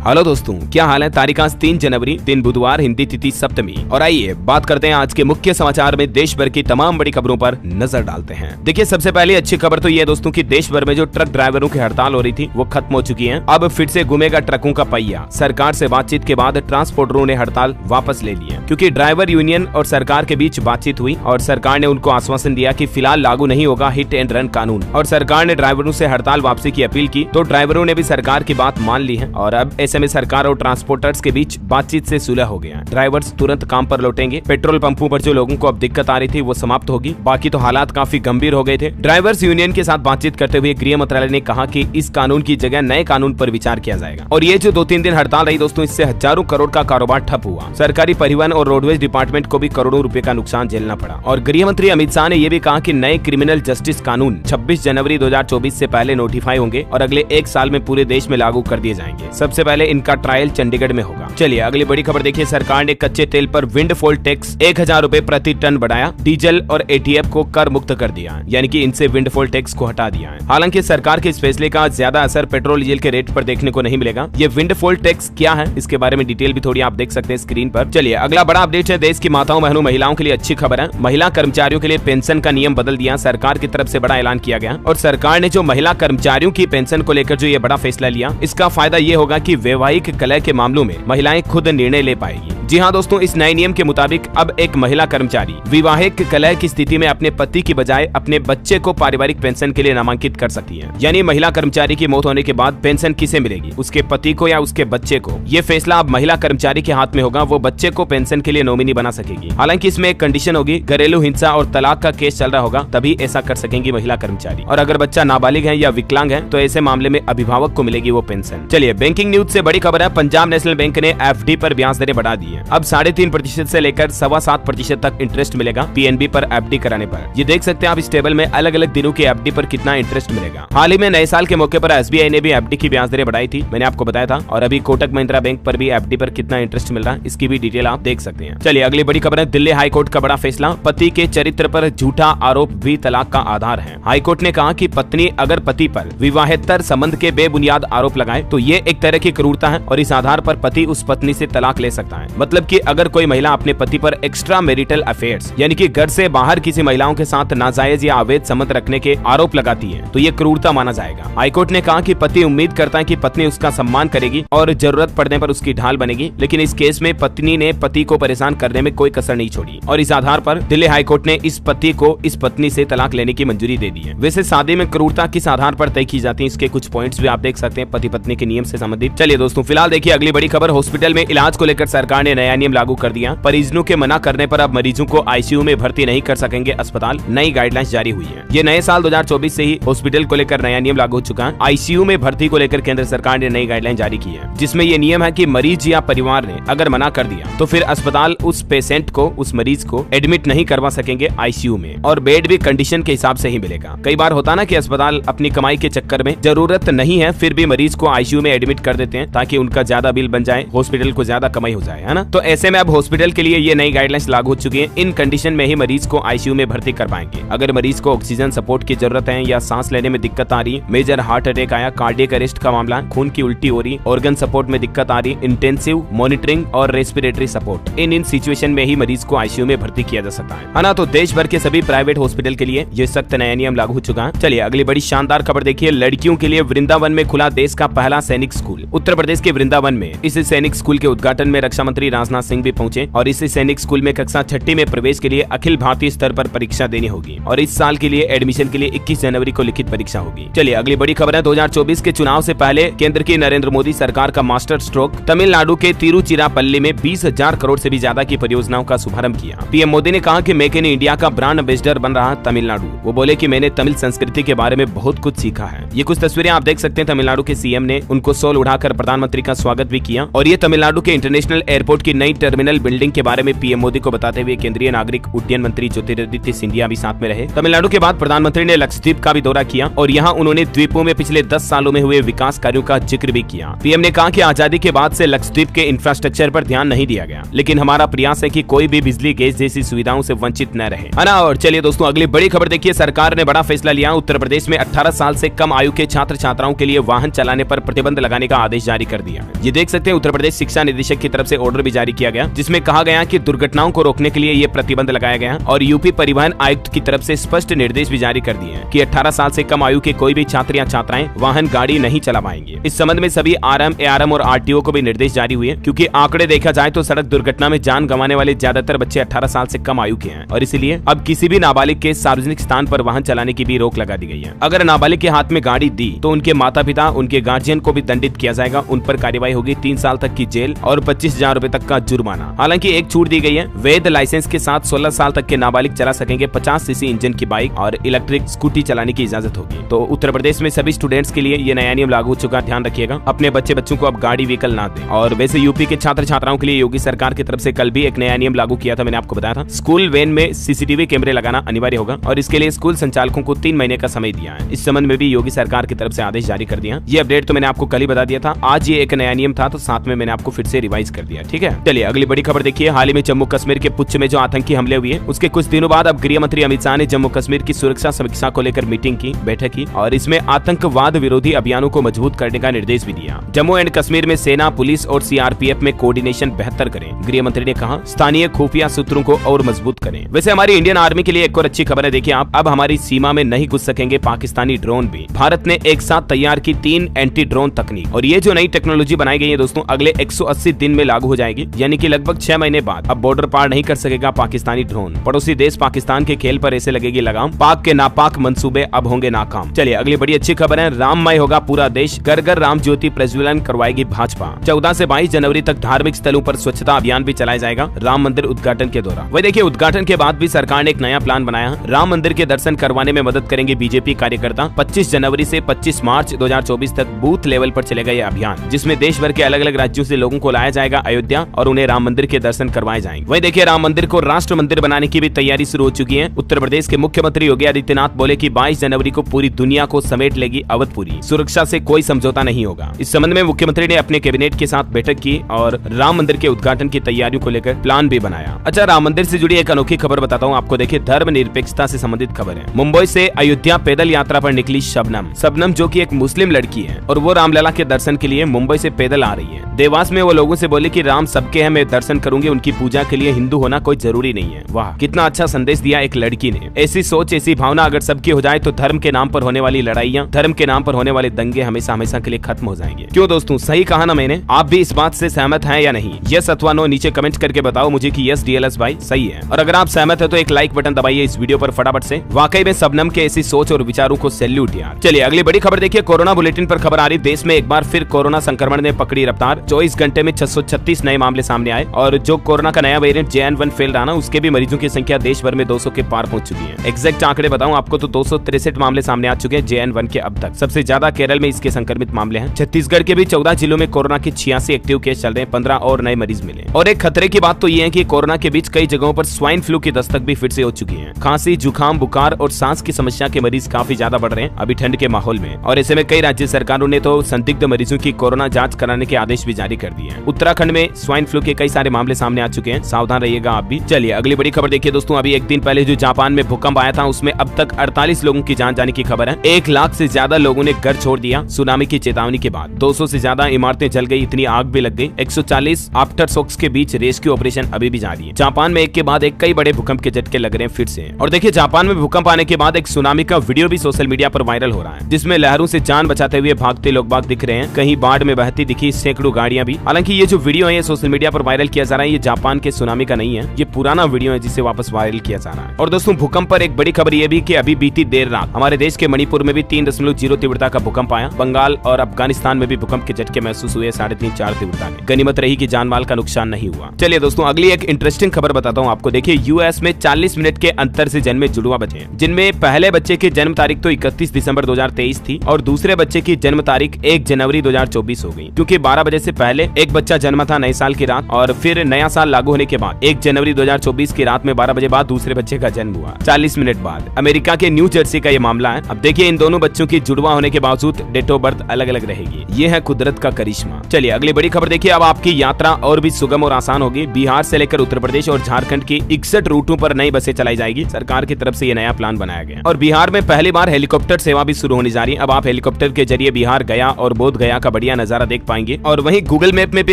Hello दोस्तों, क्या हाल है। तारीख आज 3 जनवरी, दिन बुधवार, हिंदी तिथि सप्तमी। और आइए बात करते हैं आज के मुख्य समाचार में देश भर की तमाम बड़ी खबरों पर नजर डालते हैं। देखिए, सबसे पहले अच्छी खबर तो ये दोस्तों कि देश भर में जो ट्रक ड्राइवरों की हड़ताल हो रही थी वो खत्म हो चुकी है। अब फिर से घूमेगा ट्रकों का पहिया। सरकार से बातचीत के बाद ट्रांसपोर्टरों ने हड़ताल वापस ले ली है, क्योंकि ड्राइवर यूनियन और सरकार के बीच बातचीत हुई और सरकार ने उनको आश्वासन दिया कि फिलहाल लागू नहीं होगा हिट एंड रन कानून। और सरकार ने ड्राइवरों से हड़ताल वापसी की अपील की, तो ड्राइवरों ने भी सरकार की बात मान ली है और अब ऐसे में सरकार और ट्रांसपोर्टर्स के बीच बातचीत से सुलह हो गया। ड्राइवर्स तुरंत काम पर लौटेंगे। पेट्रोल पंपों पर जो लोगों को अब दिक्कत आ रही थी वो समाप्त होगी। बाकी तो हालात काफी गंभीर हो गए थे। ड्राइवर्स यूनियन के साथ बातचीत करते हुए गृह मंत्रालय ने कहा कि इस कानून की जगह नए कानून पर विचार किया जाएगा। और ये जो 2-3 दिन हड़ताल रही दोस्तों, इससे हजारों करोड़ का कारोबार ठप हुआ। सरकारी परिवहन और रोडवेज डिपार्टमेंट को भी करोड़ों रुपए का नुकसान झेलना पड़ा। और गृह मंत्री अमित शाह ने यह भी कहा कि नए क्रिमिनल जस्टिस कानून 26 जनवरी 2024 से पहले नोटिफाई होंगे और अगले 1 साल में पूरे देश में लागू कर दिए जाएंगे। सबसे पहले इनका ट्रायल चंडीगढ़ में होगा। चलिए अगली बड़ी खबर देखिए। सरकार ने कच्चे तेल पर विंडफॉल टैक्स 1000 रुपए प्रति टन बढ़ाया। डीजल और एटीएफ को कर मुक्त कर दिया, यानी कि इनसे विंडफॉल टैक्स को हटा दिया है। हालांकि सरकार के इस फैसले का ज्यादा असर पेट्रोल डीजल के रेट पर देखने को नहीं मिलेगा। ये विंडफॉल टैक्स क्या है, इसके बारे में डिटेल भी थोड़ी आप देख सकते हैं स्क्रीन पर। चलिए अगला बड़ा अपडेट है। देश की माताओं बहनों महिलाओं के लिए अच्छी खबर है। महिला कर्मचारियों के लिए पेंशन का नियम बदल दिया। सरकार की तरफ से बड़ा ऐलान किया गया और सरकार ने जो महिला कर्मचारियों की पेंशन को लेकर जो ये बड़ा फैसला लिया, इसका फायदा ये होगा कि वैवाहिक कलह के मामलों में महिलाएं खुद निर्णय ले पाएगी। जी हाँ दोस्तों, इस नए नियम के मुताबिक अब एक महिला कर्मचारी वैवाहिक कलह की स्थिति में अपने पति की बजाय अपने बच्चे को पारिवारिक पेंशन के लिए नामांकित कर सकती है। यानी महिला कर्मचारी की मौत होने के बाद पेंशन किसे मिलेगी, उसके पति को या उसके बच्चे को। ये फैसला अब महिला कर्मचारी के हाथ में होगा। वो बच्चे को पेंशन के लिए नॉमिनी बना सकेगी। हालांकि इसमें एक कंडीशन होगी, घरेलू हिंसा और तलाक का केस चल रहा होगा तभी ऐसा कर सकेंगी महिला कर्मचारी। और अगर बच्चा नाबालिग है या विकलांग है तो ऐसे मामले में अभिभावक को मिलेगी वो पेंशन। चलिए बैंकिंग न्यूज से बड़ी खबर है। पंजाब नेशनल बैंक ने एफडी पर ब्याज दरें बढ़ा दी है। अब 3.5% से लेकर 7.25% तक इंटरेस्ट मिलेगा पीएनबी पर एफडी कराने पर। ये देख सकते हैं आप इस टेबल में अलग अलग दिनों की एफडी पर कितना इंटरेस्ट मिलेगा। हाल ही में नए साल के मौके पर एसबीआई ने भी एफडी की ब्याज दरें बढ़ाई थी, मैंने आपको बताया था। और अभी कोटक महिंद्रा बैंक पर भी एफडी पर कितना इंटरेस्ट मिल रहा है, इसकी भी डिटेल आप देख सकते हैं। चलिए अगली बड़ी खबर है। दिल्ली हाईकोर्ट का बड़ा फैसला। पति के चरित्र पर झूठा आरोप भी तलाक का आधार है। हाईकोर्ट ने कहा कि पत्नी अगर पति पर विवाहेतर संबंध के बेबुनियाद आरोप लगाए तो ये एक तरह की क्रूरता है और इस आधार पर पति उस पत्नी से तलाक ले सकता है। मतलब कि अगर कोई महिला अपने पति पर एक्स्ट्रा मैरिटल अफेयर्स यानी कि घर से बाहर किसी महिलाओं के साथ नाजायज या अवैध संबंध रखने के आरोप लगाती है तो ये क्रूरता माना जाएगा। हाईकोर्ट ने कहा कि पति उम्मीद करता है कि पत्नी उसका सम्मान करेगी और जरूरत पड़ने पर उसकी ढाल बनेगी, लेकिन इस केस में पत्नी ने पति को परेशान करने में कोई कसर नहीं छोड़ी और इस आधार पर दिल्ली हाईकोर्ट ने इस पति को इस पत्नी से तलाक लेने की मंजूरी दे दी है। वैसे शादी में क्रूरता किस आधार पर तय की जाती है, इसके कुछ पॉइंट्स भी आप देख सकते हैं पति पत्नी के नियम से संबंधित। चलिए दोस्तों फिलहाल देखिए अगली बड़ी खबर। हॉस्पिटल में इलाज को लेकर सरकार ने नया नियम लागू कर दिया। परिजनों के मना करने पर अब मरीजों को आईसीयू में भर्ती नहीं कर सकेंगे अस्पताल। नई गाइडलाइंस जारी हुई है। ये नए साल 2024 से ही हॉस्पिटल को लेकर नया नियम लागू हो चुका है। आईसीयू में भर्ती को लेकर केंद्र सरकार ने नई गाइडलाइन जारी की है, जिसमें ये नियम है कि मरीज या परिवार ने अगर मना कर दिया तो फिर अस्पताल उस पेशेंट को, उस मरीज को एडमिट नहीं करवा सकेंगे आईसीयू में और बेड भी कंडीशन के हिसाब से ही मिलेगा। कई बार होता ना कि अस्पताल अपनी कमाई के चक्कर में जरूरत नहीं है फिर भी मरीज को आईसीयू में एडमिट कर देते हैं ताकि उनका ज्यादा बिल बन जाए, हॉस्पिटल को ज्यादा कमाई हो जाए, है ना। तो ऐसे में अब हॉस्पिटल के लिए ये नई गाइडलाइंस लागू हो चुकी है। इन कंडीशन में ही मरीज को आईसीयू में भर्ती कर पाएंगे। अगर मरीज को ऑक्सीजन सपोर्ट की जरूरत है या सांस लेने में दिक्कत आ रही, मेजर हार्ट अटैक आया, कार्डियक अरेस्ट का मामला, खून की उल्टी हो रही, ऑर्गन सपोर्ट में दिक्कत आ रही, इंटेंसिव मॉनिटरिंग और रेस्पिरेटरी सपोर्ट, इन सिचुएशन में ही मरीज को आईसीयू में भर्ती किया जा सकता है ना। तो देश भर के सभी प्राइवेट हॉस्पिटल के लिए ये सख्त नया नियम लागू हो चुका है। चलिए अगली बड़ी शानदार खबर देखिए। लड़कियों के लिए वृंदावन में खुला देश का पहला सैनिक स्कूल। उत्तर प्रदेश के वृंदावन में इस सैनिक स्कूल के उद्घाटन में रक्षा मंत्री राजनाथ सिंह भी पहुंचे और इस सैनिक स्कूल में कक्षा 6 में प्रवेश के लिए अखिल भारतीय स्तर पर परीक्षा देनी होगी और इस साल के लिए एडमिशन के लिए 21 जनवरी को लिखित परीक्षा होगी। चलिए अगली बड़ी खबर है। 2024 के चुनाव से पहले केंद्र की नरेंद्र मोदी सरकार का मास्टर स्ट्रोक। तमिलनाडु के तिरुचिरापल्ली में 20,000 करोड़ से भी ज्यादा की परियोजनाओं का शुभारंभ किया। पीएम मोदी ने कहा कि मेक इन इंडिया का ब्रांड एम्बेसडर बन रहा तमिलनाडु। वो बोले कि मैंने तमिल संस्कृति के बारे में बहुत कुछ सीखा है। ये कुछ तस्वीरें आप देख सकते हैं। तमिलनाडु के सीएम ने उनको शॉल उड़ाकर प्रधानमंत्री का स्वागत भी किया और ये तमिलनाडु के इंटरनेशनल एयरपोर्ट एयरपोर्ट की नई टर्मिनल बिल्डिंग के बारे में पीएम मोदी को बताते हुए केंद्रीय नागरिक उड्डयन मंत्री ज्योतिरादित्य सिंधिया भी साथ में रहे। तमिलनाडु के बाद प्रधानमंत्री ने लक्षद्वीप का भी दौरा किया और यहाँ उन्होंने द्वीपों में पिछले 10 सालों में हुए विकास कार्यों का जिक्र भी किया। पीएम ने कहा कि आजादी के बाद से लक्षद्वीप के इंफ्रास्ट्रक्चर पर ध्यान नहीं दिया गया, लेकिन हमारा प्रयास है कि कोई भी बिजली गैस जैसी सुविधाओं से वंचित न रहे, है ना। और चलिए दोस्तों अगली बड़ी खबर देखिए, सरकार ने बड़ा फैसला लिया। उत्तर प्रदेश में 18 साल से कम आयु के छात्र छात्राओं के लिए वाहन चलाने पर प्रतिबंध लगाने का आदेश जारी कर दिया। ये देख सकते हैं उत्तर प्रदेश शिक्षा निदेशक की तरफ से ऑर्डर भी जारी किया गया, जिसमें कहा गया कि दुर्घटनाओं को रोकने के लिए ये प्रतिबंध लगाया गया और यूपी परिवहन आयुक्त की तरफ से स्पष्ट निर्देश भी जारी कर दिए हैं कि 18 साल से कम आयु के कोई भी छात्र या छात्राएं वाहन गाड़ी नहीं चला पाएंगे। इस संबंध में सभी आरएम, एआरएम और आरटीओ को भी निर्देश जारी हुए, क्योंकि आंकड़े देखा जाए तो सड़क दुर्घटना में जान गंवाने वाले ज्यादातर बच्चे 18 साल से कम आयु के हैं और इसलिए अब किसी भी नाबालिग के सार्वजनिक स्थान पर वाहन चलाने की भी रोक लगा दी गई है। अगर नाबालिग के हाथ में गाड़ी दी तो उनके माता पिता, उनके गार्जियन को भी दंडित किया जाएगा। उन पर कार्रवाई होगी 3 साल तक की जेल और 25,000 रूपए तक का जुर्माना। हालांकि एक छूट दी गई है, वैध लाइसेंस के साथ 16 साल तक के नाबालिग चला सकेंगे 50 सीसी इंजन की बाइक और इलेक्ट्रिक स्कूटी चलाने की इजाजत होगी। तो उत्तर प्रदेश में सभी स्टूडेंट्स के लिए ये नया नियम लागू हो चुका है, ध्यान रखिएगा, अपने बच्चों को अब गाड़ी व्हीकल ना दें। और वैसे यूपी के छात्र छात्राओं के लिए योगी सरकार की तरफ से कल भी एक नया नियम लागू किया था, मैंने आपको बताया था। स्कूल वैन में सीसीटीवी कैमरे लगाना अनिवार्य होगा और इसके लिए स्कूल संचालकों को 3 महीने का समय दिया है। इस संबंध में भी योगी सरकार की तरफ से आदेश जारी कर दिया। ये अपडेट तो मैंने आपको कल ही बता दिया था, आज ये एक नया नियम था तो साथ में मैंने आपको फिर से रिवाइज कर दिया, ठीक है। चलिए अगली बड़ी खबर देखिए, हाल ही में जम्मू कश्मीर के पुंछ में जो आतंकी हमले हुए उसके कुछ दिनों बाद अब गृह मंत्री अमित शाह ने जम्मू कश्मीर की सुरक्षा समीक्षा को लेकर बैठक की और इसमें आतंकवाद विरोधी अभियानों को मजबूत करने का निर्देश भी दिया। जम्मू एंड कश्मीर में सेना, पुलिस और सीआरपीएफ में कोऑर्डिनेशन बेहतर करें। गृह मंत्री ने कहा स्थानीय खुफिया सूत्रों को और मजबूत करें। वैसे हमारी इंडियन आर्मी के लिए एक और अच्छी खबर है, देखिए आप, अब हमारी सीमा में नहीं घुस सकेंगे पाकिस्तानी ड्रोन भी। भारत ने एक साथ तैयार की 3 एंटी ड्रोन तकनीक और ये जो नई टेक्नोलॉजी बनाई गई है दोस्तों अगले 180 दिन में लागू हो जाएगी, यानी कि लगभग 6 महीने बाद अब बॉर्डर पार नहीं कर सकेगा पाकिस्तानी ड्रोन। पड़ोसी देश पाकिस्तान के खेल पर ऐसे लगेगी लगाम, पाक के नापाक मंसूबे अब होंगे नाकाम। चलिए अगली बड़ी अच्छी खबर है, राममय होगा पूरा देश, घर घर राम ज्योति प्रज्वलन करवाएगी भाजपा। 14 से 22 जनवरी तक धार्मिक स्थलों पर स्वच्छता अभियान भी चलाया जाएगा राम मंदिर उद्घाटन के दौरान। वही देखिए उद्घाटन के बाद भी सरकार ने एक नया प्लान बनाया, राम मंदिर के दर्शन करवाने में मदद करेंगे बीजेपी कार्यकर्ता। 25 जनवरी से 25 मार्च 2024 तक बूथ लेवल पर चलेगा ये अभियान, जिसमें देश भर के अलग अलग राज्यों से लोगों को लाया जाएगा अयोध्या और उन्हें राम मंदिर के दर्शन करवाए जाएंगे। वही देखिए राम मंदिर को राष्ट्र मंदिर बनाने की भी तैयारी शुरू हो चुकी है। उत्तर प्रदेश के मुख्यमंत्री योगी आदित्यनाथ बोले कि 22 जनवरी को पूरी दुनिया को समेट लेगी अवधपुरी, सुरक्षा से कोई समझौता नहीं होगा। इस संबंध में मुख्यमंत्री ने अपने कैबिनेट के साथ बैठक की और राम मंदिर के उद्घाटन की तैयारियों को लेकर प्लान भी बनाया। अच्छा, राम मंदिर से जुड़ी एक अनोखी खबर बताता हूँ आपको, देखिए धर्मनिरपेक्षता से संबंधित खबर है। मुंबई से अयोध्या पैदल यात्रा पर निकली शबनम जो कि एक मुस्लिम लड़की है और वो रामलला के दर्शन के लिए मुंबई से पैदल आ रही है। देवास में वो लोगों से बोली कि राम सबके हैं, मैं दर्शन करूंगी, उनकी पूजा के लिए हिंदू होना कोई जरूरी नहीं है। वाह, कितना अच्छा संदेश दिया एक लड़की ने। ऐसी सोच, ऐसी भावना अगर सबकी हो जाए तो धर्म के नाम पर होने वाली लड़ाइयाँ, धर्म के नाम पर होने वाले दंगे हमेशा हमेशा के लिए खत्म हो जाएंगे। क्यों दोस्तों, सही कहा ना मैंने? आप भी इस बात से सहमत हैं या नहीं? यस अथवा नो नीचे कमेंट करके बताओ मुझे कि यस डीएलएस भाई सही है, और अगर आप सहमत है तो एक लाइक बटन दबाइए इस वीडियो पर फटाफट से। वाकई में शबनम के ऐसी सोच और विचारों को सैल्यूट यार। चलिए अगली बड़ी खबर देखिए, कोरोना बुलेटिन पर खबर आ रही, देश में एक बार फिर कोरोना संक्रमण ने पकड़ी रफ्तार। 24 घंटे में 636 नए मामले सामने आए और जो कोरोना का नया वेरिएंट JN1 फैल रहा ना, उसके भी मरीजों की संख्या देश भर में 200 के पार पहुंच चुकी है। एग्जैक्ट आंकड़े बताऊं आपको तो 263 मामले सामने आ चुके हैं JN1 के अब तक। सबसे ज्यादा केरल में इसके संक्रमित मामले हैं। छत्तीसगढ़ के भी 14 जिलों में कोरोना के 86 एक्टिव केस चल रहे हैं, 15 और नए मरीज मिले। और एक खतरे की बात तो ये है कि कोरोना के बीच कई जगहों पर स्वाइन फ्लू की दस्तक भी फिर से हो चुकी है। खांसी, जुकाम, बुखार और सांस की समस्या के मरीज काफी ज्यादा बढ़ रहे हैं अभी ठंड के माहौल में, और ऐसे में कई राज्य सरकारों ने तो संदिग्ध मरीजों की कोरोना जांच कराने के आदेश भी जारी कर दिए हैं। उत्तराखंड में स्वाइन फ्लू के कई सारे मामले सामने आ चुके हैं, सावधान रहिएगा आप भी। चलिए अगली बड़ी खबर देखिए दोस्तों, अभी एक दिन पहले जो जापान में भूकंप आया था उसमें अब तक 48 लोगों की जान जाने की खबर है। 1 लाख से ज्यादा लोगों ने घर छोड़ दिया सुनामी की चेतावनी के बाद। 200 से ज्यादा इमारतें जल गई, इतनी आग भी लग गई। 140 आफ्टर शॉक्स के बीच रेस्क्यू ऑपरेशन अभी भी जारी है। जापान में एक के बाद एक कई बड़े भूकंप के झटके लग रहे हैं फिर से। और देखिए जापान में भूकंप आने के बाद एक सुनामी का वीडियो भी सोशल मीडिया पर वायरल हो रहा है, जिसमें लहरों से जान बचाते हुए भागते लोग बाग दिख रहे हैं, कहीं बाढ़ में बहती दिखी सैकड़ों गाड़ियां भी। हालांकि ये जो वीडियो है ये सोशल मीडिया पर वायरल किया जा रहा है, ये जापान के सुनामी का नहीं है, ये पुराना वीडियो है जिसे वापस वायरल किया जा रहा है। और दोस्तों भूकंप पर एक बड़ी खबर ये भी कि अभी बीती देर रात हमारे देश के मणिपुर में भी 3.0 तीव्रता का भूकंप आया। बंगाल और अफगानिस्तान में भी भूकंप के झटके महसूस हुए 3.5-4 तीव्रता के। गनीमत रही कि जानमाल का नुकसान नहीं हुआ। चलिए दोस्तों अगली एक इंटरेस्टिंग खबर बताता हूँ आपको, देखिए यूएस में 40 मिनट के अंतर से जन्मे जुड़वा बचे, जिनमें पहले बच्चे की जन्म तारीख तो 31 दिसंबर 2023 थी और दूसरे बच्चे की जन्म तारीख 1 जनवरी 2024 हो गई, क्योंकि 12 बजे से से पहले एक बच्चा जन्मा था नए साल की रात, और फिर नया साल लागू होने के बाद 1 जनवरी 2024 की रात में 12 बजे बाद दूसरे बच्चे का जन्म हुआ 40 मिनट बाद। अमेरिका के न्यू जर्सी का ये मामला है। अब देखिए इन दोनों बच्चों की जुड़वा होने के बावजूद डेट ऑफ बर्थ अलग अलग रहेगी। ये है कुदरत का करिश्मा। चलिए अगली बड़ी खबर देखिए। अब आपकी यात्रा और भी सुगम और आसान होगी। बिहार से लेकर उत्तर प्रदेश और झारखंड की 61 रूटों पर नई बसें चलाई जाएगी। सरकार की तरफ से ये नया प्लान बनाया गया और बिहार में पहली बार हेलीकॉप्टर सेवा भी शुरू होने जा रही है। अब आप हेलीकॉप्टर के जरिए बिहार, गया और बोध गया का बढ़िया नजारा देख पाएंगे। और वहीं गूगल मैप में भी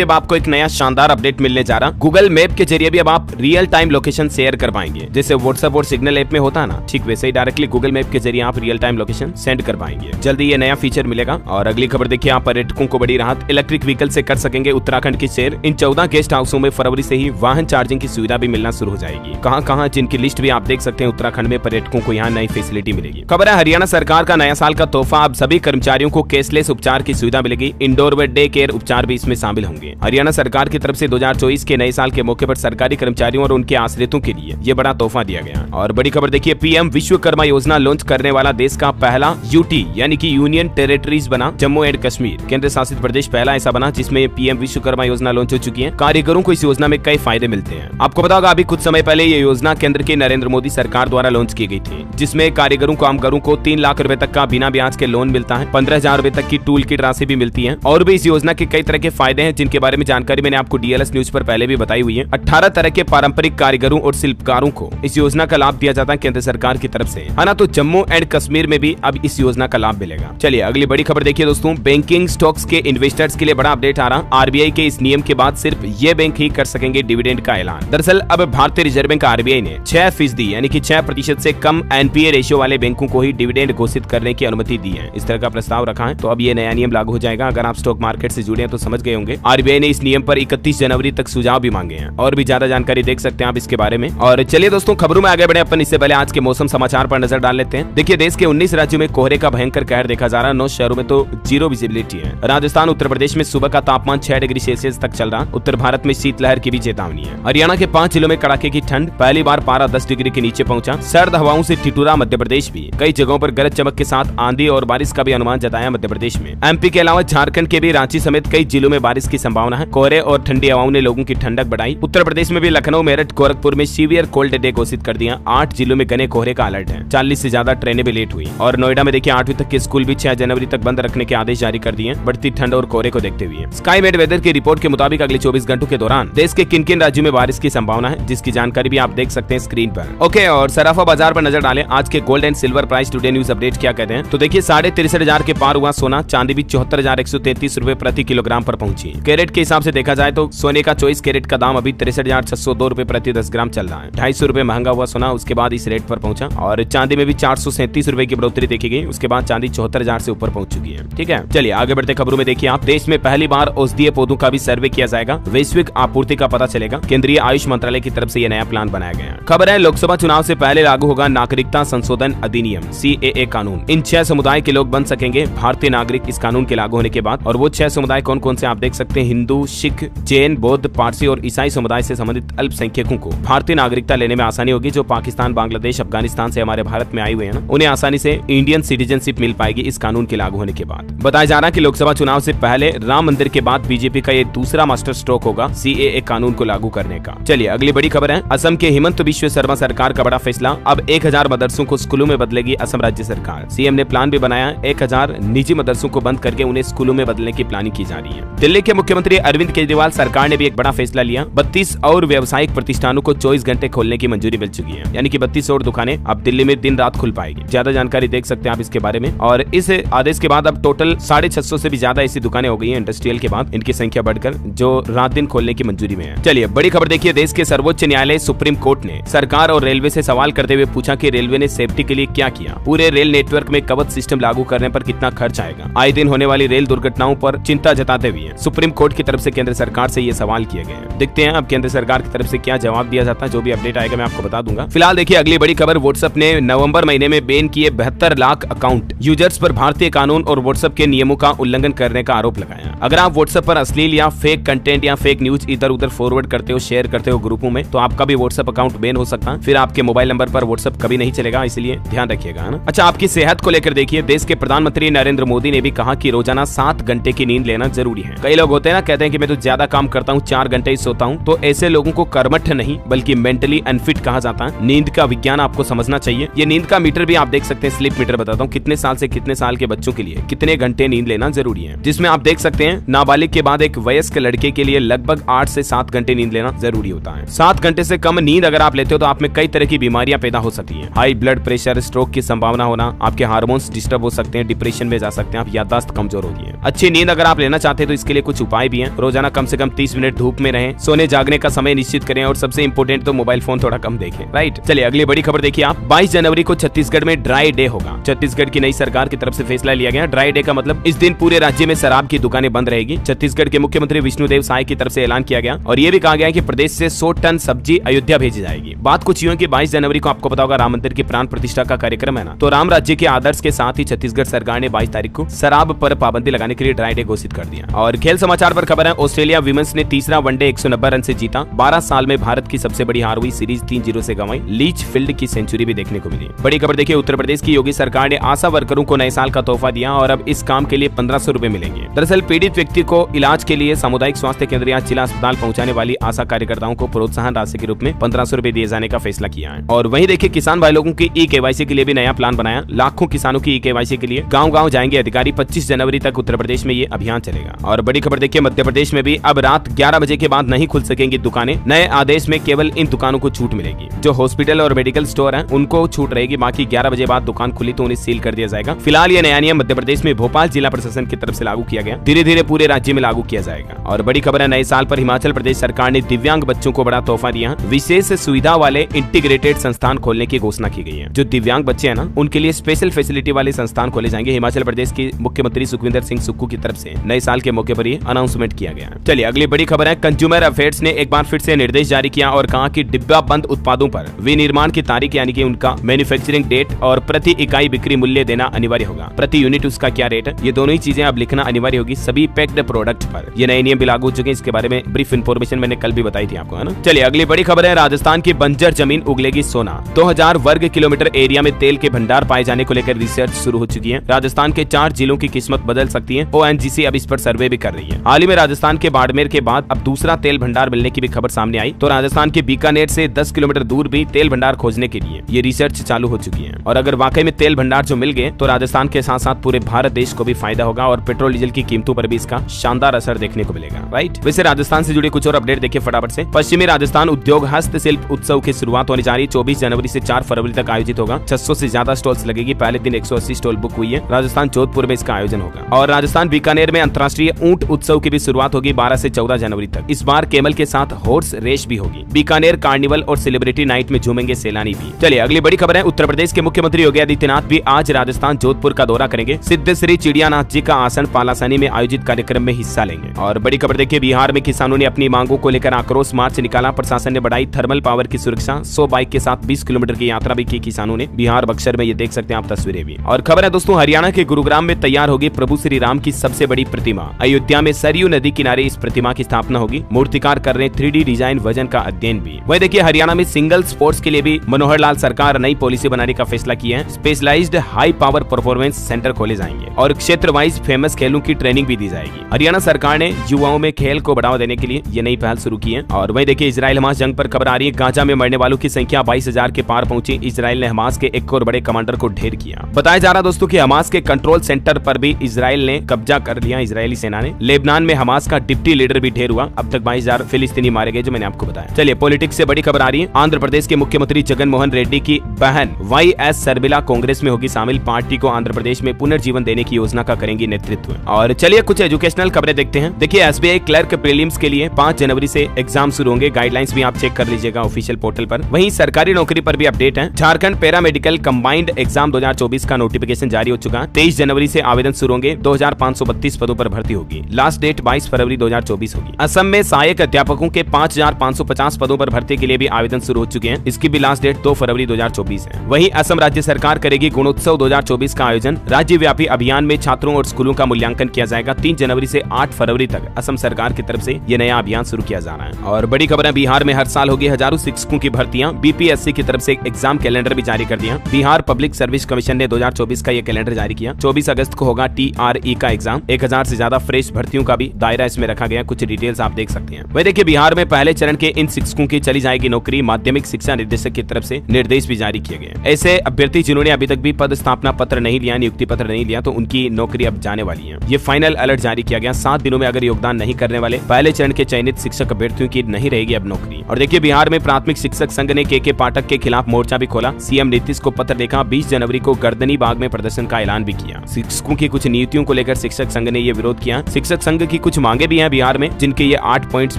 अब आपको एक नया शानदार अपडेट मिलने जा रहा। गूगल मैप के जरिए भी अब आप रियल टाइम लोकेशन शेयर कर पाएंगे। जैसे व्हाट्सएप और सिग्नल ऐप में होता है ना, ठीक वैसे ही डायरेक्टली गूगल मैप के जरिए आप रियल टाइम लोकेशन सेंड कर पाएंगे। जल्दी ये नया फीचर मिलेगा। और अगली खबर देखिए, आप पर्यटकों को बड़ी राहत, इलेक्ट्रिक व्हीकल से कर सकेंगे उत्तराखंड की सैर। इन 14 गेस्ट हाउसों में फरवरी से ही वाहन चार्जिंग की सुविधा भी मिलना शुरू हो जाएगी। कहां जिनकी लिस्ट भी आप देख सकते हैं। उत्तराखंड में पर्यटकों को यहाँ नई फैसिलिटी मिलेगी। खबर है हरियाणा सरकार का नया साल का तोहफा। अब सभी कर्मचारियों को कैशलेस उपचार की सुविधा मिलेगी। इंडोर व डे केयर उपचार भी इसमें शामिल होंगे। हरियाणा सरकार की तरफ से 2024 के नए साल के मौके पर सरकारी कर्मचारियों और उनके आश्रितों के लिए ये बड़ा तोहफा दिया गया। और बड़ी खबर देखिए, पीएम विश्वकर्मा योजना लॉन्च करने वाला देश का पहला यूटी यानी कि यूनियन टेरिटरीज बना जम्मू एंड कश्मीर। केंद्र शासित प्रदेश पहला ऐसा बना जिसमें पीएम विश्वकर्मा योजना लॉन्च हो चुकी है। कारीगरों को इस योजना में कई फायदे मिलते हैं। आपको पता होगा अभी कुछ समय पहले ये योजना केंद्र की नरेंद्र मोदी सरकार द्वारा लॉन्च की गई थी, जिसमें कारीगरों कामगारों को 3 लाख रुपए तक का बिना ब्याज के लोन मिलता है। 15,000 रुपए तक की टूल किट राशि भी मिलती है। और भी इस योजना के कई तरह के फायदे हैं जिनके बारे में जानकारी मैंने आपको डीएलएस न्यूज पर पहले भी बताई हुई है। 18 तरह के पारंपरिक कारीगरों और शिल्पकारों को इस योजना का लाभ दिया जाता है केंद्र सरकार की तरफ से, है ना। तो जम्मू एंड कश्मीर में भी अब इस योजना का लाभ मिलेगा। चलिए अगली बड़ी खबर देखिए दोस्तों, बैंकिंग स्टॉक्स के इन्वेस्टर्स के लिए बड़ा अपडेट आ रहा। आरबीआई के इस नियम के बाद सिर्फ ये बैंक ही कर सकेंगे डिविडेंड का ऐलान। दरअसल अब भारतीय रिजर्व बैंक आरबीआई ने 6% यानी कि 6% से कम एनपीए रेशियो वाले बैंकों को ही डिविडेंड घोषित करने की अनुमति दी है। इस तरह का प्रस्ताव रखा है। तो अब ये नया नियम लागू हो जाएगा। अगर आप स्टॉक मार्केट से जुड़े हैं तो समझ गए होंगे। आरबीआई ने इस नियम पर 31 जनवरी तक सुझाव भी मांगे हैं। और भी ज्यादा जानकारी देख सकते हैं आप इसके बारे में। और चलिए दोस्तों खबरों में आगे बढ़े अपन, इससे पहले आज के मौसम समाचार पर नजर डाल लेते हैं। देखिए देश के 19 राज्यों में कोहरे का भयंकर कहर देखा जा रहा है। 9 शहरों में तो जीरो विजिबिलिटी है। राजस्थान, उत्तर प्रदेश में सुबह का तापमान 6 डिग्री सेल्सियस तक चल रहा। उत्तर भारत में शीतलहर की भी चेतावनी है। हरियाणा के 5 जिलों में कड़ाके की ठंड, पहली बार पारा 10 डिग्री के नीचे पहुंचा। सर्द हवाओं से ठिठुरा मध्य प्रदेश भी। कई जगहों पर गरज चमक के साथ आंधी और बारिश का भी अनुमान जताया मध्य प्रदेश में। एमपी के अलावा झारखंड के भी रांची समेत कई जिलों में बारिश की संभावना है। कोहरे और ठंडी हवाओं ने लोगों की ठंडक बढ़ाई। उत्तर प्रदेश में भी लखनऊ, मेरठ, गोरखपुर में सीवियर कोल्ड डे घोषित कर दिया। 8 जिलों में घने कोहरे का अलर्ट है। 40 से ज्यादा ट्रेनें भी लेट हुई। और नोएडा में देखिए 8वीं तक के स्कूल भी 6 जनवरी तक बंद रखने के आदेश जारी कर दिए बढ़ती ठंड और कोहरे को देखते हुए। स्काई मेड वेदर की रिपोर्ट के मुताबिक अगले 24 घंटों के दौरान देश के किन किन राज्यों में बारिश की संभावना है, जिसकी जानकारी भी आप देख सकते हैं स्क्रीन पर। ओके, और सराफा बाजार पर नजर डालें। आज के gold and silver price today news update क्या कहते हैं। तो देखिए 63,500 के पार हुआ सोना। चांदी भी 74,133 रुपए प्रति किलोग्राम पर पहुंची। कैरेट के हिसाब से देखा जाए तो सोने का 24 कैरेट का दाम अभी 63,602 रुपए प्रति 10 ग्राम चल रहा है। 250 रुपए महंगा हुआ सोना उसके बाद इस रेट पर पहुंचा। और चांदी में भी 437 रुपए की बढ़ोतरी देखी गई। उसके बाद चांदी 74,000 से ऊपर पहुंच चुकी है। ठीक है, चलिए आगे बढ़ते खबरों में देखिए आप। देश में पहली बार औषधीय पौधों का भी सर्वे किया जाएगा। वैश्विक आपूर्ति का पता चलेगा। केंद्रीय आयुष मंत्रालय की तरफ से यह नया प्लान बनाया गया है। खबर है लोकसभा चुनाव से पहले लागू होगा नागरिकता संशोधन अधिनियम CAA कानून। इन 6 समुदाय के लोग बन सकेंगे भारतीय नागरिक इस कानून के लागू होने के बाद। और वो 6 समुदाय कौन कौन से आप देख सकते हैं। हिंदू, सिख, जैन, बौद्ध, पारसी और ईसाई समुदाय से संबंधित अल्पसंख्यकों को भारतीय नागरिकता लेने में आसानी होगी। जो पाकिस्तान, बांग्लादेश, अफगानिस्तान से हमारे भारत में आए हुए हैं ना, उन्हें आसानी से इंडियन सिटीजनशिप मिल पाएगी इस कानून के लागू होने के बाद। बताया जा रहा है कि लोकसभा चुनाव से पहले राम मंदिर के बाद बीजेपी का ये दूसरा मास्टर स्ट्रोक होगा CAA कानून को लागू करने का। चलिए अगली बड़ी खबर है। असम के हिमंत बिश्व शर्मा सरकार का बड़ा फैसला। अब 1000 मदरसों को स्कूलों में बदलेगी असम राज्य सरकार। सीएम ने प्लान भी बनाया। 1000 निजी मदरसों को बंद करके उन्हें स्कूलों में बदलने की प्लानिंग की जा रही है। दिल्ली के मुख्यमंत्री अरविंद केजरीवाल सरकार ने भी एक बड़ा फैसला लिया। 32 और व्यावसायिक प्रतिष्ठानों को 24 घंटे खोलने की मंजूरी मिल चुकी है। यानी कि 32 और दुकानें अब दिल्ली में दिन रात खुल पाएगी। ज्यादा जानकारी देख सकते हैं आप इसके बारे में। और इस आदेश के बाद अब टोटल 650 से भी ज्यादा ऐसी दुकानें हो गई हैं इंडस्ट्रियल के बाद। इनकी संख्या बढ़कर जो रात दिन खोलने की मंजूरी में है। चलिए बड़ी खबर देखिए। देश के सर्वोच्च न्यायालय सुप्रीम कोर्ट ने सरकार और रेलवे से सवाल करते हुए पूछा कि रेलवे ने सेफ्टी के लिए क्या किया। पूरे रेल नेटवर्क में कवच सिस्टम लागू करने पर कितना खर्च आएगा। आए दिन होने वाली रेल दुर्घटनाओं पर चिंता जताते हुए सुप्रीम कोर्ट की तरफ से केंद्र सरकार से ये सवाल किए गए हैं। देखते हैं अब केंद्र सरकार की तरफ से क्या जवाब दिया जाता है। जो भी अपडेट आएगा मैं आपको बता दूंगा। फिलहाल देखिए अगली बड़ी खबर। व्हाट्सएप ने नवंबर महीने में बैन किए 72 लाख अकाउंट यूजर्स पर भारतीय कानून और व्हाट्सएप के नियमों का उल्लंघन करने का आरोप लगाया। अगर आप व्हाट्सएप पर अश्लील या फेक कंटेंट या फेक न्यूज इधर उधर फॉरवर्ड करते हो, शेयर करते हो ग्रुपों में, तो आपका भी व्हाट्सएप अकाउंट बैन हो सकता है। फिर आपके मोबाइल नंबर पर व्हाट्सएप कभी नहीं चलेगा, इसलिए ध्यान रखिएगा, है ना। अच्छा, आपकी सेहत को लेकर देखिए। देश के प्रधानमंत्री नरेंद्र मोदी ने भी कहा कि रोजाना 7 घंटे की नींद लेना जरूरी है। हैं। कई लोग होते हैं ना, कहते हैं कि मैं तो ज्यादा काम करता हूँ, 4 घंटे ही सोता हूँ, तो ऐसे लोगों को कर्मठ नहीं बल्कि मेंटली अनफिट कहा जाता है। नींद का विज्ञान आपको समझना चाहिए। ये नींद का मीटर भी आप देख सकते हैं, स्लीप मीटर बताता हूँ, कितने साल से कितने साल के बच्चों के लिए कितने घंटे नींद लेना जरूरी है, जिसमें आप देख सकते हैं नाबालिग के बाद एक वयस्क लड़के के लिए लगभग 8 से 7 घंटे नींद लेना जरूरी होता है। 7 घंटे से कम नींद अगर आप लेते हो तो आप में कई तरह की बीमारियां पैदा हो सकती हैं। हाई ब्लड प्रेशर, स्ट्रोक की संभावना होना, आपके हार्मोन्स डिस्टर्ब हो सकते हैं, डिप्रेशन में जा सकते हैं, आप याददाश्त कमजोर होगी है। अच्छी नींद अगर आप लेना चाहते हैं तो इसके लिए कुछ उपाय भी हैं। रोजाना कम से कम 30 मिनट धूप में रहें, सोने जागने का समय निश्चित करें और सबसे इंपोर्टेंट तो मोबाइल फोन थोड़ा कम देखें। राइट, चलिए अगली बड़ी खबर देखिए आप। 22 जनवरी को छत्तीसगढ़ में ड्राई डे होगा। छत्तीसगढ़ की नई सरकार की तरफ से फैसला लिया गया। ड्राई डे का मतलब इस दिन पूरे राज्य में शराब की दुकानें बंद रहेगी। छत्तीसगढ़ के मुख्यमंत्री विष्णुदेव साय की तरफ से ऐलान किया गया और ये भी कहा गया कि प्रदेश से 100 टन सब्जी अयोध्या भेजी जाएगी। बात कुछ यूं कि 22 जनवरी को आपको पता होगा राम मंदिर की प्राण प्रतिष्ठा का कार्यक्रम है ना, तो राम राज्य के आदर्श के साथ ही छत्तीसगढ़ सरकार ने 22 तारीख को शराब पर पाबंदी लगाने के लिए ड्राई डे घोषित कर दिया। और खेल समाचार पर खबर है, ऑस्ट्रेलिया विमेंस ने तीसरा वनडे 190 रन से जीता। 12 साल में भारत की सबसे बड़ी हार हुई, सीरीज 3-0 से गंवाई। लीच फील्ड की सेंचुरी भी देखने को मिली। बड़ी खबर देखिए, उत्तर प्रदेश की योगी सरकार ने आशा वर्करों को नए साल का तोहफा दिया और अब इस काम के लिए 1500 रुपए मिलेंगे। दरअसल पीड़ित व्यक्ति को इलाज के लिए सामुदायिक स्वास्थ्य केंद्र या जिला अस्पताल पहुंचाने वाली आशा कार्यकर्ताओं को प्रोत्साहन राशि के रूप में 1500 रुपए दिए जाने का फैसला किया है। और वहीं देखिए, किसान भाई लोगों की ई-केवाईसी के लिए भी नया प्लान बनाया। लाखों किसानों की ई-केवाईसी के लिए गाँव-गाँव जाएंगे अधिकारी। 25 जनवरी तक उत्तर प्रदेश में ये अभियान चलेगा। और बड़ी खबर देखिए, मध्य प्रदेश में भी अब रात 11 बजे के बाद नहीं खुल सकेंगी दुकानें। नए आदेश में केवल इन दुकानों को छूट मिलेगी। जो हॉस्पिटल और मेडिकल स्टोर हैं उनको छूट रहेगी, बाकी 11 बजे बाद दुकान खुली तो उन्हें सील कर दिया जाएगा। फिलहाल ये नया नियम मध्य प्रदेश में भोपाल जिला प्रशासन की तरफ से लागू किया गया, धीरे धीरे पूरे राज्य में लागू किया जाएगा। और बड़ी खबर है, नए साल पर हिमाचल प्रदेश सरकार ने दिव्यांग बच्चों को बड़ा तोहफा दिया। विशेष सुविधा वाले इंटीग्रेटेड संस्थान खोलने की घोषणा की गई है। जो दिव्यांग बच्चे हैं ना, उनके लिए स्पेशल फैसिलिटी वाले संस्थान खोले जाएंगे। हिमाचल प्रदेश के मुख्यमंत्री सुखविंदर सिंह सुक्खू की तरफ से नए साल के मौके पर ये अनाउंसमेंट किया गया। चलिए अगली बड़ी खबर है, कंज्यूमर अफेयर्स ने एक बार फिर से निर्देश जारी किया और कहा कि डिब्बा बंद उत्पादों पर विनिर्माण की तारीख यानी कि उनका मैन्युफैक्चरिंग डेट और प्रति इकाई बिक्री मूल्य देना अनिवार्य होगा। प्रति यूनिट उसका क्या रेट है, ये दोनों ही चीजें अब लिखना अनिवार्य होगी सभी पैक्ड प्रोडक्ट पर। ये नए नियम भी लागू हो चुके हैं। इसके बारे में ब्रीफ इन्फॉर्मेशन मैंने कल भी बताई थी आपको, है ना। चलिए अगली बड़ी खबर है, राजस्थान की बंजर जमीन उगलेगी सोना। 2000 वर्ग किलोमीटर एरिया में तेल के भंडार पाए जाने को लेकर रिसर्च शुरू हो चुकी है। राजस्थान के 4 जिलों की किस्मत बदल सकती है। ONGC अब इस पर सर्वे भी कर रही है। हाल ही में राजस्थान के बाड़मेर के बाद अब दूसरा तेल भंडार मिलने की भी खबर सामने आई, तो राजस्थान के बीकानेर से 10 किलोमीटर दूर भी तेल भंडार खोजने के लिए ये रिसर्च चालू हो चुकी है। और अगर वाकई में तेल भंडार जो मिल गए तो राजस्थान के साथ साथ पूरे भारत देश को भी फायदा होगा और पेट्रोल डीजल की कीमतों पर भी इसका शानदार असर देखने को मिलेगा। राइट, वैसे राजस्थान से जुड़े कुछ और अपडेट देखिए फटाफट से। पश्चिमी राजस्थान उद्योग हस्तशिल्प उत्सव की शुरुआत होने जा रही है। 24 जनवरी से 4 फरवरी तक आयोजित होगा। 600 से ज्यादा स्टॉल्स लगेगी। पहले दिन 180 स्टॉल बुक हुई है। राजस्थान जोधपुर में इसका आयोजन होगा। और राजस्थान बीकानेर में अंतर्राष्ट्रीय ऊंट उत्सव की भी शुरुआत होगी 12 से 14 जनवरी तक। इस बार केमल के साथ हॉर्स रेस भी होगी। बीकानेर कार्निवल और सेलिब्रिटी नाइट में झूमेंगे सैलानी भी। चलिए अगली बड़ी खबर है, उत्तर प्रदेश के मुख्यमंत्री योगी आदित्यनाथ भी आज राजस्थान जोधपुर का दौरा करेंगे। सिद्ध श्री चिड़ियानाथ जी का आसन पालासानी में आयोजित कार्यक्रम में हिस्सा लेंगे। और बड़ी खबर देखिए, बिहार में किसानों ने अपनी मांगों को लेकर आक्रोश मार्च निकाला। प्रशासन ने बढ़ाई थर्मल पावर की सुरक्षा। 100 बाइक के साथ 20 किलोमीटर की यात्रा भी की किसानों ने। बिहार बक्सर में ये देख सकते हैं आप तस्वीरें भी। और खबर है दोस्तों, हरियाणा के गुरुग्राम में तैयार होगी प्रभु श्री राम की सबसे बड़ी प्रतिमा। अयोध्या में सरयू नदी किनारे इस प्रतिमा की स्थापना होगी। मूर्तिकार कर रहे 3D डिजाइन वजन का अध्ययन भी। वही देखिए, हरियाणा में सिंगल स्पोर्ट्स के लिए भी मनोहर लाल सरकार नई पॉलिसी बनाने का फैसला किया है। Specialised high power performance centre खोले जाएंगे और क्षेत्र वाइज फेमस खेलों की ट्रेनिंग भी दी जाएगी। हरियाणा सरकार ने युवाओं में खेल को बढ़ावा देने के लिए ये नई पहल शुरू की है। और वही देखिए, इजराइल हमास जंग पर खबर आ रही है। गाजा में मरने वालों की संख्या 22,000 के पार पहुंची। इजराइल ने हमास के एक और बड़े कमांडर को ढेर किया। बताया जा रहा दोस्तों कि हमास के कंट्रोल सेंटर पर भी इजराइल ने कब्जा कर लिया। इजरायली सेना ने। लेबनान में हमास का डिप्टी लीडर भी ढेर हुआ। अब तक 22,000 फिलिस्तीनी मारे गए, जो मैंने आपको बताया। चलिए पॉलिटिक्स से बड़ी खबर आ रही है। आंध्र प्रदेश के मुख्यमंत्री जगन मोहन रेड्डी की बहन YS सर्बिला कांग्रेस में होगी शामिल। पार्टी को आंध्र प्रदेश में पुनर्जीवन देने की योजना का करेंगी नेतृत्व। और चलिए कुछ एजुकेशनल खबरें देखते हैं। देखिए, SBI क्लर्क प्रीलिम्स के लिए 5 जनवरी से एग्जाम शुरू होंगे। गाइडलाइंस भी आप चेक कर लीजिएगा ऑफिशियल पोर्टल पर। वहीं सरकारी नौकरी पर भी अपडेट है। झारखंड पैरामेडिकल कंबाइंड एग्जाम 2024 का नोटिफिकेशन जारी हो चुका है। 23 जनवरी से आवेदन शुरू होंगे। 2532 पदों पर भर्ती होगी। लास्ट डेट 22 फरवरी 2024 होगी। असम में सहायक अध्यापकों के 5550 पदों पर भर्ती के लिए भी आवेदन शुरू हो चुके हैं। इसकी भी लास्ट डेट 2 फरवरी 2024 है। वहीं असम राज्य सरकार करेगी गुणोत्सव 2024 का आयोजन। राज्य व्यापी अभियान में छात्रों और स्कूलों का मूल्यांकन किया जाएगा। 3 जनवरी से 8 फरवरी तक असम सरकार की तरफ से ये नया अभियान शुरू किया जा रहा है। और बड़ी खबर है, बिहार में हर साल होगी हजारों शिक्षकों की भर्तियां। BPSC की तरफ से एग्जाम कैलेंडर भी जारी कर दिया। बिहार पब्लिक सर्विस कमीशन ने 2024 का ये कैलेंडर जारी किया। 24 अगस्त को होगा TRE का एग्जाम। 1000 से ज्यादा फ्रेश प्रवेश भर्तियों का भी दायरा इसमें रखा गया, कुछ डिटेल्स आप देख सकते हैं। वही देखिए बिहार में पहले चरण के इन शिक्षकों की चली जाएगी नौकरी, माध्यमिक शिक्षा निदेशक की तरफ से निर्देश भी जारी किए गए। ऐसे अभ्यर्थी जिन्होंने अभी तक भी पद स्थापना पत्र नहीं लिया, नियुक्ति पत्र नहीं लिया, तो उनकी नौकरी अब जाने वाली है। ये फाइनल अलर्ट जारी किया गया। 7 दिनों में अगर योगदान नहीं करने वाले पहले चरण के चयनित शिक्षक अभ्यर्थियों की नहीं रहेगी अब नौकरी। और देखिए बिहार में प्राथमिक शिक्षक संघ ने के पाठक के खिलाफ मोर्चा भी खोला, सीएम नीतीश को पत्र लिखा, 20 जनवरी को गर्दनी बाग में प्रदर्शन का ऐलान भी किया। शिक्षकों की कुछ नीतियों को लेकर शिक्षक संघ ने ये विरोध किया। शिक्षक संघ की कुछ मांगे भी हैं बिहार में, जिनके ये 8 पॉइंट्स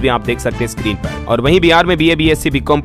भी आप देख सकते हैं स्क्रीन पर। और वहीं बिहार में बीए बीएससी बीकॉम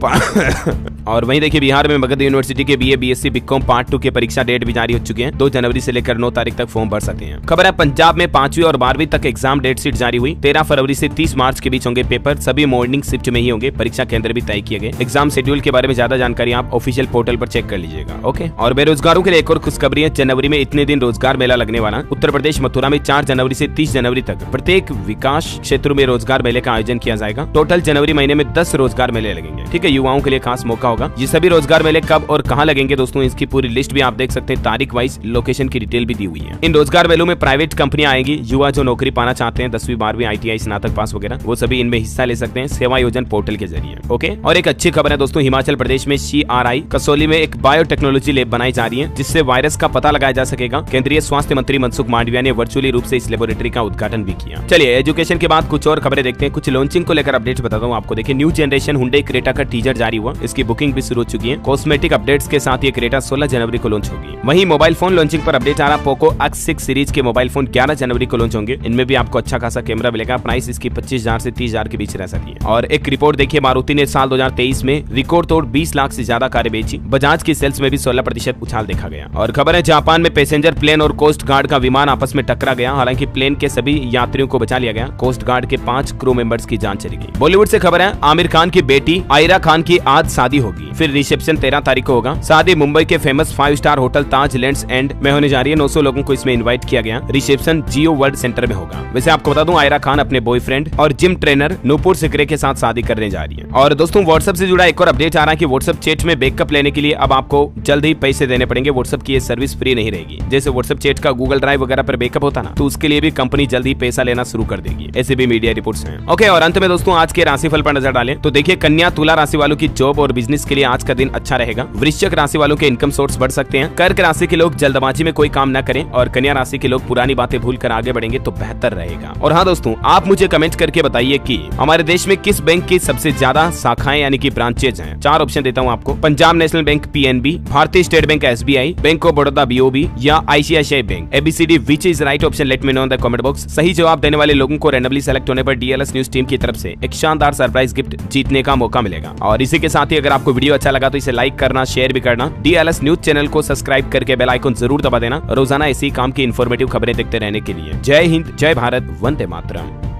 और वहीं देखिए बिहार में मगध यूनिवर्सिटी के बीए बीएससी बीकॉम पार्ट 2 के परीक्षा डेट भी जारी हो चुके हैं। 2 जनवरी से लेकर 9 तारीख तक फॉर्म भर सकते हैं। खबर है पंजाब में 5वीं और 12वीं तक एग्जाम डेट शीट जारी हुई। 13 फरवरी से 30 मार्च के बीच होंगे पेपर, सभी मॉर्निंग शिफ्ट में ही होंगे। परीक्षा केंद्र भी तय किए गए। एग्जाम शेड्यूल के बारे में ज्यादा जानकारी आप ऑफिशियल पोर्टल पर चेक कर लीजिएगा। ओके, और बेरोजगारों के लिए एक और खुशखबरी है। जनवरी में इतने दिन रोजगार मेला लगने वाला। उत्तर प्रदेश मथुरा में 4 जनवरी से 30 जनवरी तक प्रत्येक विकास क्षेत्रों में रोजगार मेले का आयोजन किया जाएगा। टोटल जनवरी महीने में 10 रोजगार मेले लगेंगे। ठीक है, युवाओं के लिए खास मौका होगा। ये सभी रोजगार मेले कब और कहां लगेंगे दोस्तों, इसकी पूरी लिस्ट भी आप देख सकते हैं। तारीख वाइज लोकेशन की डिटेल भी दी हुई है। इन रोजगार मेलों में प्राइवेट कंपनियां आएंगी। युवा जो नौकरी पाना चाहते हैं, 10वीं 12वीं ITI स्नातक पास वगैरह, वो सभी इनमें हिस्सा ले सकते हैं सेवा योजन पोर्टल के जरिए। ओके, और एक अच्छी खबर है दोस्तों, हिमाचल प्रदेश में CRI कसौली में एक बायोटेक्नोलॉजी लैब बनाई जा रही है, जिससे वायरस का पता लगाया जा सकेगा। केंद्रीय स्वास्थ्य मंत्री मनसुख मांडविया ने वर्चुअली रूप से इस लेबोरेटरी का उद्घाटन भी किया। चलिए एजुकेशन के बाद कुछ और खबरें देखते हैं। कुछ लॉन्चिंग को लेकर अपडेट बताता हूँ आपको। देखिए न्यू जनरेशन हुंडई क्रेटा का टीजर जारी हुआ, इसकी बुकिंग भी शुरू हो चुकी है। कॉस्मेटिक अपडेट्स के साथ ये क्रेटा 16 जनवरी को लॉन्च होगी। वहीं मोबाइल फोन लॉन्चिंग पर अपडेट आ रहा। पोको X6 सीरीज के मोबाइल फोन 11 जनवरी को लॉन्च होंगे। इनमें भी आपको अच्छा खासा कैमरा मिलेगा। प्राइस इसकी 25,000 से 30,000 के बीच रह सकती है। और एक रिपोर्ट देखिए, मारुति ने साल 2023 में रिकॉर्ड तोड़ 20 लाख से ज्यादा कारें बेची। बजाज की सेल्स में भी 16% उछाल देखा गया। और खबर है जापान में पैसेंजर प्लेन और कोस्ट गार्ड का विमान आपस में टकरा गया। हालांकि प्लेन के सभी यात्रियों को बचा लिया गया। कोस्ट गार्ड के 5 क्रू मेंबर्स की जान चली गई। बॉलीवुड से खबर है, आमिर खान की बेटी आयरा खान की आज शादी होगी। फिर रिसेप्शन 13 तारीख को होगा। शादी मुंबई के famous 5 star hotel Taj lands and में होने जा रही है। 900 लोगों को इसमें इनवाइट किया गया। रिसेप्शन जियो वर्ल्ड सेंटर में होगा। वैसे आपको बता दूं, आयरा खान अपने बॉयफ्रेंड और जिम ट्रेनर नूपुर सिकरे के साथ शादी करने जा रही है। और दोस्तों व्हाट्सएप से जुड़ा एक और अपडेट आ रहा है कि व्हाट्सएप चैट में बैकअप लेने के लिए अब आपको जल्द ही पैसे देने पड़ेंगे। व्हाट्सएप की ये सर्विस फ्री नहीं रहेगी। जैसे व्हाट्सएप चैट का गूगल ड्राइव वगैरह पर बैकअप होता ना, तो उसके लिए भी कंपनी जल्द ही पैसा लेना शुरू कर देगी। ऐसे भी मीडिया रिपोर्ट्स हैं। ओके, और अंत में दोस्तों आज के राशिफल पर नजर डालें तो देखिए कन्या तुला राशि वालों की जॉब और बिजनेस के लिए आज का दिन अच्छा रहेगा। वृश्चिक राशि वालों के इनकम सोर्स बढ़ सकते हैं। कर्क राशि के लोग जल्दबाजी में कोई काम न करें और कन्या राशि के लोग पुरानी बातें भूलकर आगे बढ़ेंगे तो बेहतर रहेगा। और हाँ दोस्तों, आप मुझे कमेंट करके बताइए कि हमारे देश में किस बैंक की सबसे ज्यादा शाखाएं यानी कि ब्रांचेज हैं। 4 ऑप्शन देता हूँ आपको। पंजाब नेशनल बैंक PNB, भारतीय state bank SBI, bank of Baroda BOB या ICICI bank. ABCD which is right option, let me know in the comment box. सही जवाब देने वाले लोगों को रैंडमली सेलेक्ट होने पर DLS न्यूज टीम की तरफ से एक शानदार सरप्राइज गिफ्ट जीतने का मौका मिलेगा। और इसी के साथ ही अगर आपको वीडियो अच्छा लगा तो इसे लाइक करना, शेयर भी करना। DLS न्यूज चैनल को सब्सक्राइब करके बेल आइकन जरूर दबा देना, रोजाना इसी काम की इन्फॉर्मेटिव खबरें देखते रहने के लिए। जय हिंद, जय भारत, वंदे मातरम।